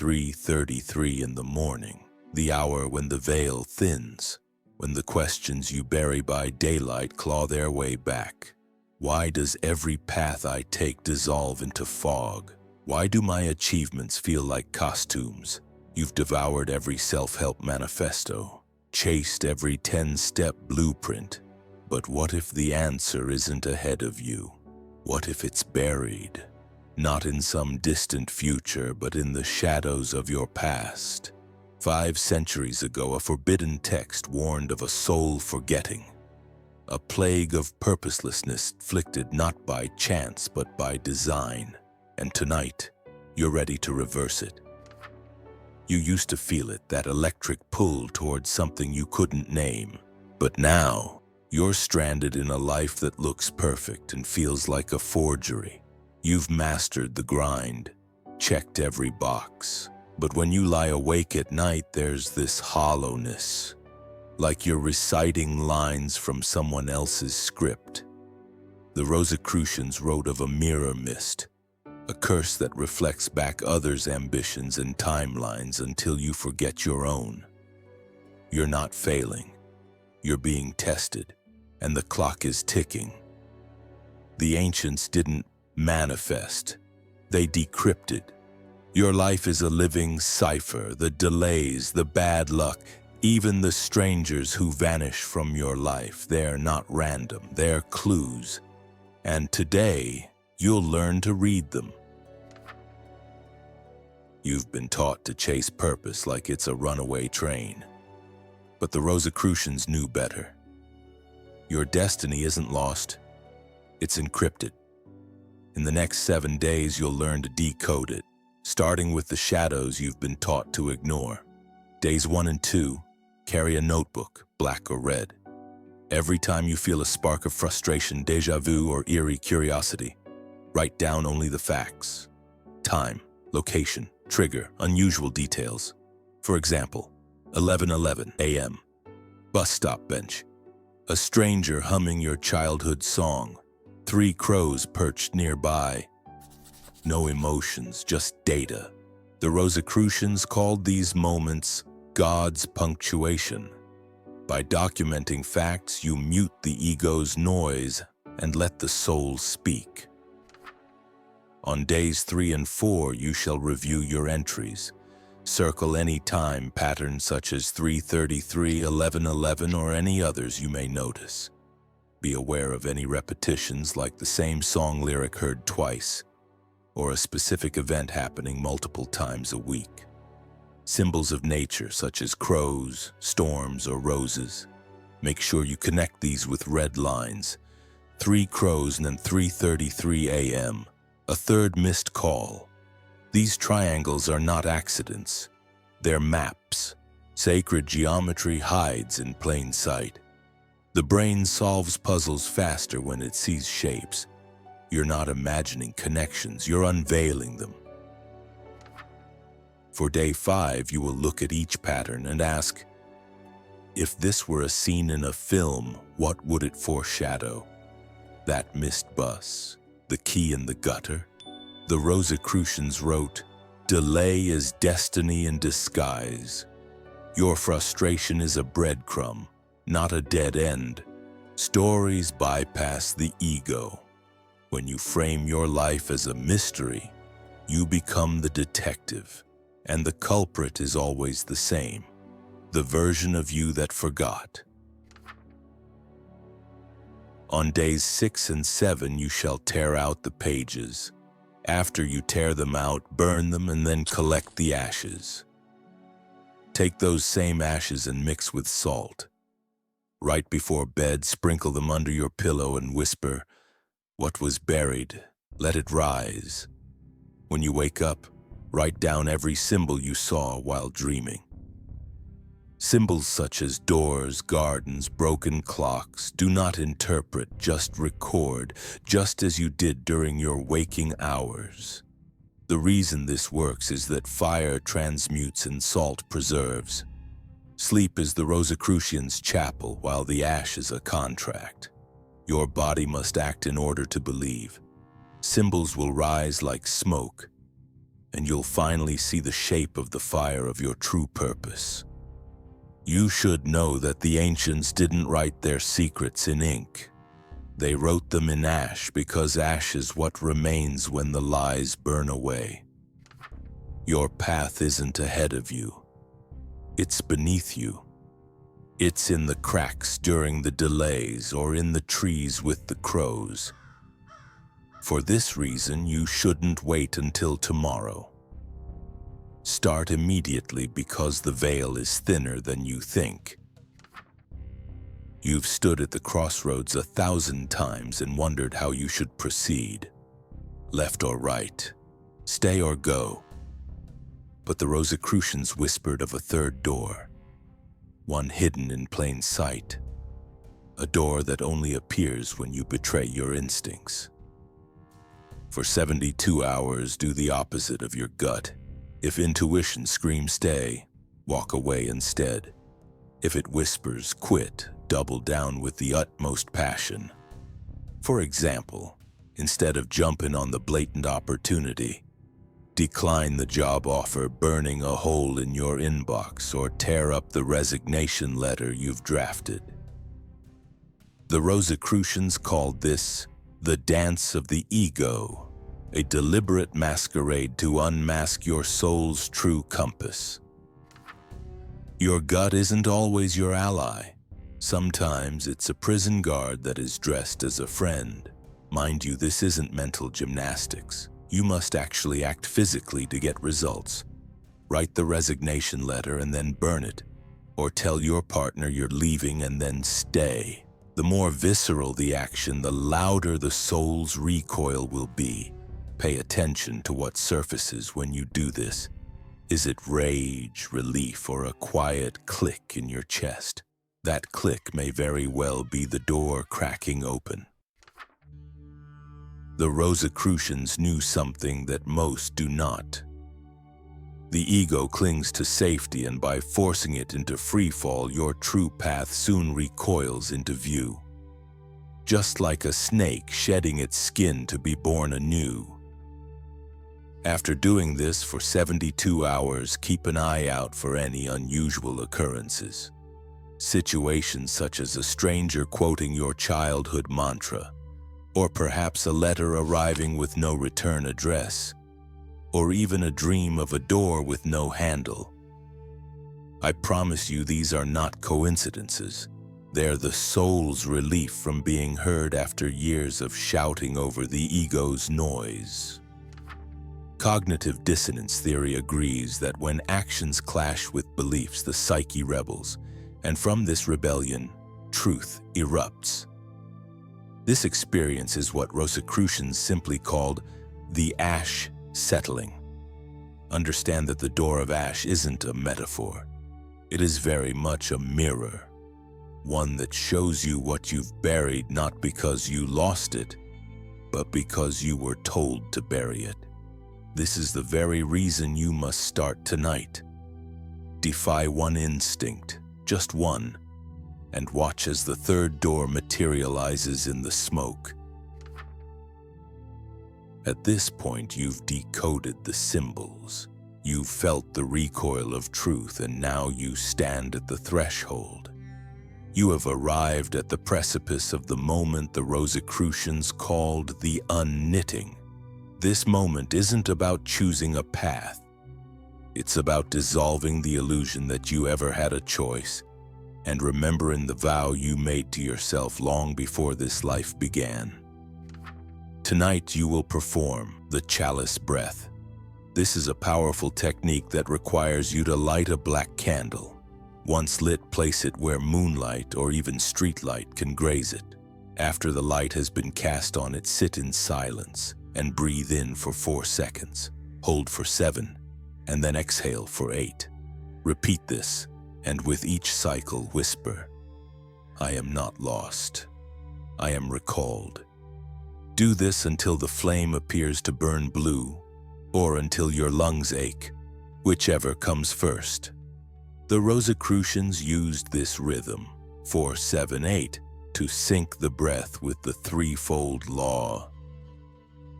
3:33 in the morning, the hour when the veil thins, when the questions you bury by daylight claw their way back. Why does every path I take dissolve into fog? Why do my achievements feel like costumes? You've devoured every self-help manifesto, chased every 10-step blueprint. But what if the answer isn't ahead of you? What if it's buried? Not in some distant future, but in the shadows of your past. 5 centuries ago, a forbidden text warned of a soul forgetting. A plague of purposelessness inflicted not by chance, but by design. And tonight, you're ready to reverse it. You used to feel it, that electric pull towards something you couldn't name. But now, you're stranded in a life that looks perfect and feels like a forgery. You've mastered the grind, checked every box. But when you lie awake at night, there's this hollowness, like you're reciting lines from someone else's script. The Rosicrucians wrote of a mirror mist, a curse that reflects back others' ambitions and timelines until you forget your own. You're not failing. You're being tested, and the clock is ticking. The ancients didn't manifest. They decrypted. Your life is a living cipher, the delays, the bad luck, even the strangers who vanish from your life. They're not random, they're clues. And today, you'll learn to read them. You've been taught to chase purpose like it's a runaway train. But the Rosicrucians knew better. Your destiny isn't lost, it's encrypted. In the next 7 days, you'll learn to decode it, starting with the shadows you've been taught to ignore. Days 1 and 2, carry a notebook, black or red. Every time you feel a spark of frustration, déjà vu, or eerie curiosity, write down only the facts. Time, location, trigger, unusual details. For example, 11:11 a.m., bus stop bench. A stranger humming your childhood song. 3 crows perched nearby. No emotions, just data. The Rosicrucians called these moments God's punctuation. By documenting facts, you mute the ego's noise and let the soul speak. On days 3 and 4, you shall review your entries. Circle any time patterns such as 3:33, 11:11, or any others you may notice. Be aware of any repetitions, like the same song lyric heard twice, or a specific event happening multiple times a week. Symbols of nature such as crows, storms, or roses. Make sure you connect these with red lines. 3 crows and then 3:33 a.m., a third missed call. These triangles are not accidents. They're maps. Sacred geometry hides in plain sight. The brain solves puzzles faster when it sees shapes. You're not imagining connections, you're unveiling them. For day 5, you will look at each pattern and ask, if this were a scene in a film, what would it foreshadow? That missed bus, the key in the gutter? The Rosicrucians wrote, delay is destiny in disguise. Your frustration is a breadcrumb, not a dead end. Stories bypass the ego. When you frame your life as a mystery, you become the detective, and the culprit is always the same, the version of you that forgot. On days 6 and 7, you shall tear out the pages. After you tear them out, burn them and then collect the ashes. Take those same ashes and mix with salt. Right before bed, sprinkle them under your pillow and whisper, what was buried, let it rise. When you wake up, write down every symbol you saw while dreaming. Symbols such as doors, gardens, broken clocks, do not interpret, just record, just as you did during your waking hours. The reason this works is that fire transmutes and salt preserves. Sleep is the Rosicrucians' chapel, while the ash is a contract. Your body must act in order to believe. Symbols will rise like smoke, and you'll finally see the shape of the fire of your true purpose. You should know that the ancients didn't write their secrets in ink. They wrote them in ash because ash is what remains when the lies burn away. Your path isn't ahead of you. It's beneath you. It's in the cracks during the delays or in the trees with the crows. For this reason, you shouldn't wait until tomorrow. Start immediately because the veil is thinner than you think. You've stood at the crossroads 1,000 times and wondered how you should proceed. Left or right, stay or go. But the Rosicrucians whispered of a third door, one hidden in plain sight, a door that only appears when you betray your instincts. For 72 hours, do the opposite of your gut. If intuition screams stay, walk away instead. If it whispers quit, double down with the utmost passion. For example, instead of jumping on the blatant opportunity, decline the job offer burning a hole in your inbox or tear up the resignation letter you've drafted. The Rosicrucians called this the dance of the ego, a deliberate masquerade to unmask your soul's true compass. Your gut isn't always your ally. Sometimes it's a prison guard that is dressed as a friend. Mind you, this isn't mental gymnastics. You must actually act physically to get results. Write the resignation letter and then burn it. Or tell your partner you're leaving and then stay. The more visceral the action, the louder the soul's recoil will be. Pay attention to what surfaces when you do this. Is it rage, relief, or a quiet click in your chest? That click may very well be the door cracking open. The Rosicrucians knew something that most do not. The ego clings to safety, and by forcing it into freefall, your true path soon recoils into view. Just like a snake shedding its skin to be born anew. After doing this for 72 hours, keep an eye out for any unusual occurrences. Situations such as a stranger quoting your childhood mantra, or perhaps a letter arriving with no return address, or even a dream of a door with no handle. I promise you these are not coincidences. They're the soul's relief from being heard after years of shouting over the ego's noise. Cognitive dissonance theory agrees that when actions clash with beliefs, the psyche rebels, and from this rebellion, truth erupts. This experience is what Rosicrucians simply called the ash settling. Understand that the door of ash isn't a metaphor. It is very much a mirror, one that shows you what you've buried not because you lost it, but because you were told to bury it. This is the very reason you must start tonight. Defy one instinct, just one, and watch as the third door materializes in the smoke. At this point, you've decoded the symbols. You've felt the recoil of truth, and now you stand at the threshold. You have arrived at the precipice of the moment the Rosicrucians called the unknitting. This moment isn't about choosing a path. It's about dissolving the illusion that you ever had a choice and remembering the vow you made to yourself long before this life began. Tonight you will perform the chalice breath. This is a powerful technique that requires you to light a black candle. Once lit, place it where moonlight or even streetlight can graze it. After the light has been cast on it, sit in silence and breathe in for 4 seconds. Hold for 7, and then exhale for 8. Repeat this, and with each cycle whisper, I am not lost. I am recalled. Do this until the flame appears to burn blue, or until your lungs ache, whichever comes first. The Rosicrucians used this rhythm, 4-7-8, to sync the breath with the threefold law.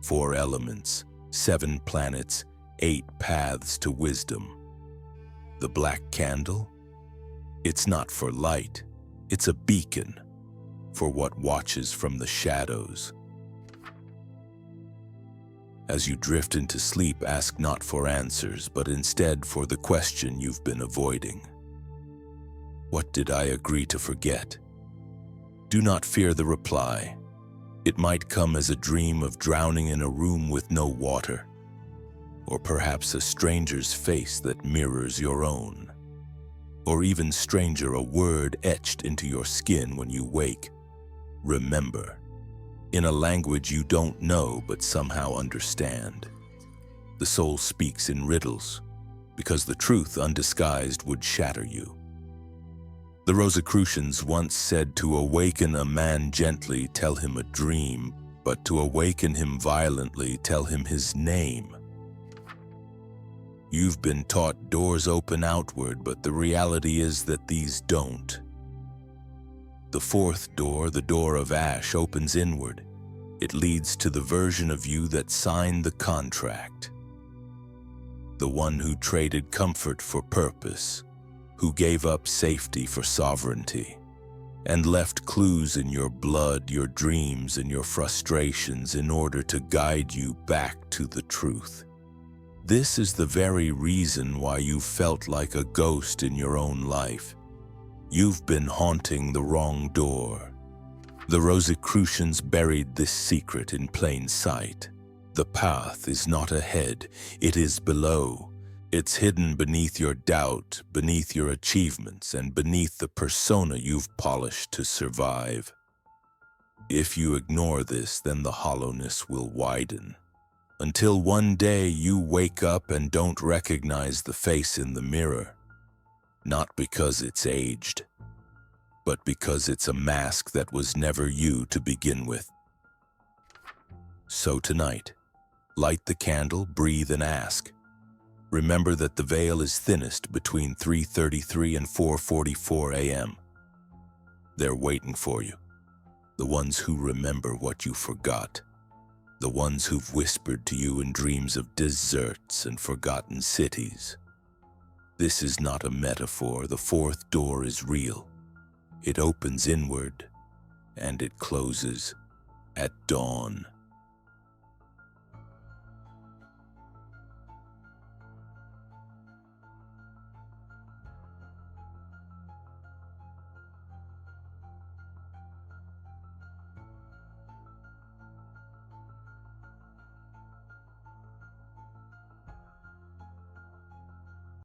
4 elements, 7 planets, 8 paths to wisdom. The black candle? It's not for light. It's a beacon for what watches from the shadows. As you drift into sleep, ask not for answers, but instead for the question you've been avoiding. What did I agree to forget? Do not fear the reply. It might come as a dream of drowning in a room with no water, or perhaps a stranger's face that mirrors your own, or even stranger, a word etched into your skin when you wake. Remember, in a language you don't know but somehow understand. The soul speaks in riddles, because the truth undisguised would shatter you. The Rosicrucians once said, to awaken a man gently, tell him a dream, but to awaken him violently, tell him his name. You've been taught doors open outward, but the reality is that these don't. The fourth door, the door of ash, opens inward. It leads to the version of you that signed the contract. The one who traded comfort for purpose, who gave up safety for sovereignty, and left clues in your blood, your dreams, and your frustrations in order to guide you back to the truth. This is the very reason why you felt like a ghost in your own life. You've been haunting the wrong door. The Rosicrucians buried this secret in plain sight. The path is not ahead, it is below. It's hidden beneath your doubt, beneath your achievements, and beneath the persona you've polished to survive. If you ignore this, then the hollowness will widen, until one day you wake up and don't recognize the face in the mirror. Not because it's aged, but because it's a mask that was never you to begin with. So tonight, light the candle, breathe, and ask. Remember that the veil is thinnest between 3:33 and 4:44 a.m. They're waiting for you, the ones who remember what you forgot, the ones who've whispered to you in dreams of deserts and forgotten cities. This is not a metaphor. The fourth door is real. It opens inward, and it closes at dawn.